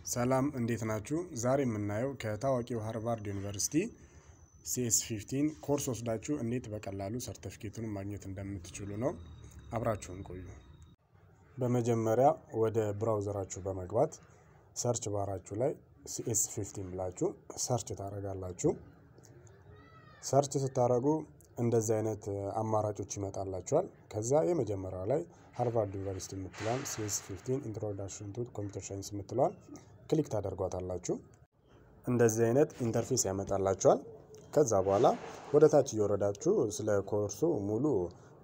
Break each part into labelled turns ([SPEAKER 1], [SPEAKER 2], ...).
[SPEAKER 1] ሰላም እንዴት ናችሁ? ዛሬ የምናየው ከታዋቂው ሃርቫርድ ዩኒቨርሲቲ CS15 ኮርስ ወስዳችሁ እንዴት በቀላሉ ሰርቲፊኬቱን ማግኘት እንደምትችሉ ነው። አብራችሁን ቆዩ። በመጀመሪያ ወደ ብራውዘራችሁ በመግባት ሰርች ባራችሁ ላይ CS15 ብላችሁ ሰርች ታደርጋላችሁ። ሰርች ስታደርጉ እንደዚህ አይነት አማራጮች ይመጣላችኋል። ከዛ የመጀመሪያው ላይ ሃርቫርድ ዩኒቨርሲቲ የምትሏን CS15 ኢንትሮዳክሽን ቱ ኮምፒውተር ሳይንስ የምትሏን ክሊክ ታደርጓታላችሁ። እንደዚህ አይነት ኢንተርፌስ ያመጣላችኋል። ከዛ በኋላ ወደ ታች እየወረዳችሁ ስለ ኮርሱ ሙሉ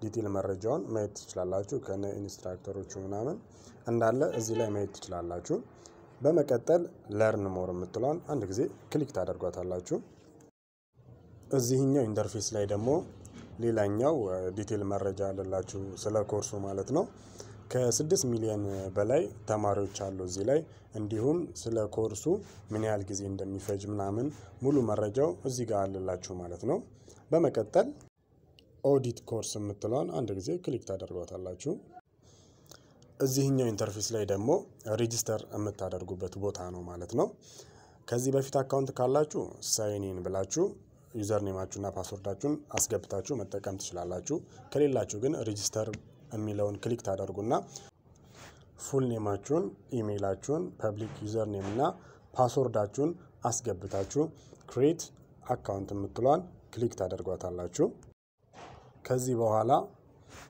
[SPEAKER 1] ዲቴል መረጃውን ማየት ትችላላችሁ። ከነ ኢንስትራክተሮቹ ምናምን እንዳለ እዚህ ላይ ማየት ትችላላችሁ። በመቀጠል ለርን ሞር የምትሏን አንድ ጊዜ ክሊክ ታደርጓታላችሁ። እዚህኛው ኢንተርፌስ ላይ ደግሞ ሌላኛው ዲቴል መረጃ አለላችሁ ስለ ኮርሱ ማለት ነው። ከ6 ሚሊዮን በላይ ተማሪዎች አሉ እዚህ ላይ እንዲሁም ስለ ኮርሱ ምን ያህል ጊዜ እንደሚፈጅ ምናምን ሙሉ መረጃው እዚህ ጋር አለላችሁ ማለት ነው። በመቀጠል ኦዲት ኮርስ የምትሏን አንድ ጊዜ ክሊክ ታደርጓታላችሁ። እዚህኛው ኢንተርፌስ ላይ ደግሞ ሬጂስተር የምታደርጉበት ቦታ ነው ማለት ነው። ከዚህ በፊት አካውንት ካላችሁ ሳይን ኢን ብላችሁ ዩዘር ኔማችሁና ፓስወርዳችሁን አስገብታችሁ መጠቀም ትችላላችሁ። ከሌላችሁ ግን ሬጂስተር የሚለውን ክሊክ ታደርጉና ፉል ኔማችሁን፣ ኢሜይላችሁን፣ ፐብሊክ ዩዘር ኔም እና ፓስወርዳችሁን አስገብታችሁ ክሬት አካውንት የምትሏን ክሊክ ታደርጓታላችሁ። ከዚህ በኋላ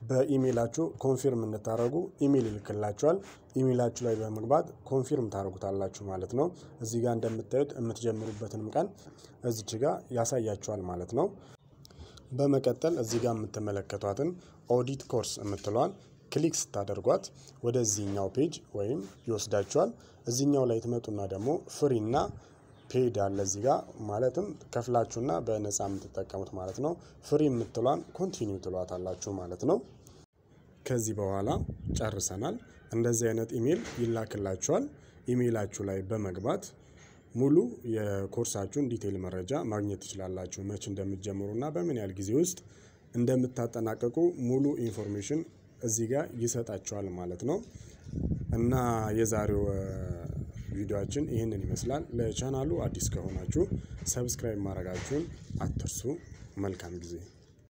[SPEAKER 1] በኢሜይላችሁ ኮንፊርም እንድታደርጉ ኢሜይል ይልክላችኋል። ኢሜይላችሁ ላይ በመግባት ኮንፊርም ታደርጉታላችሁ ማለት ነው። እዚህ ጋር እንደምታዩት የምትጀምሩበትንም ቀን እዚች ጋር ያሳያችኋል ማለት ነው። በመቀጠል እዚህ ጋር የምትመለከቷትን ኦዲት ኮርስ የምትሏን ክሊክ ስታደርጓት ወደዚህኛው ፔጅ ወይም ይወስዳችኋል። እዚህኛው ላይ ትመጡና ደግሞ ፍሪና ፔድ አለ እዚህ ጋር ማለትም ከፍላችሁና በነፃ የምትጠቀሙት ማለት ነው። ፍሪ የምትሏን ኮንቲኒው ትሏታላችሁ ማለት ነው። ከዚህ በኋላ ጨርሰናል። እንደዚህ አይነት ኢሜል ይላክላችኋል። ኢሜይላችሁ ላይ በመግባት ሙሉ የኮርሳችሁን ዲቴል መረጃ ማግኘት ትችላላችሁ። መቼ እንደምትጀምሩና በምን ያህል ጊዜ ውስጥ እንደምታጠናቀቁ ሙሉ ኢንፎርሜሽን እዚህ ጋር ይሰጣችኋል ማለት ነው። እና የዛሬው ቪዲዮአችን ይሄንን ይመስላል። ለቻናሉ አዲስ ከሆናችሁ ሰብስክራይብ ማድረጋችሁን አትርሱ። መልካም ጊዜ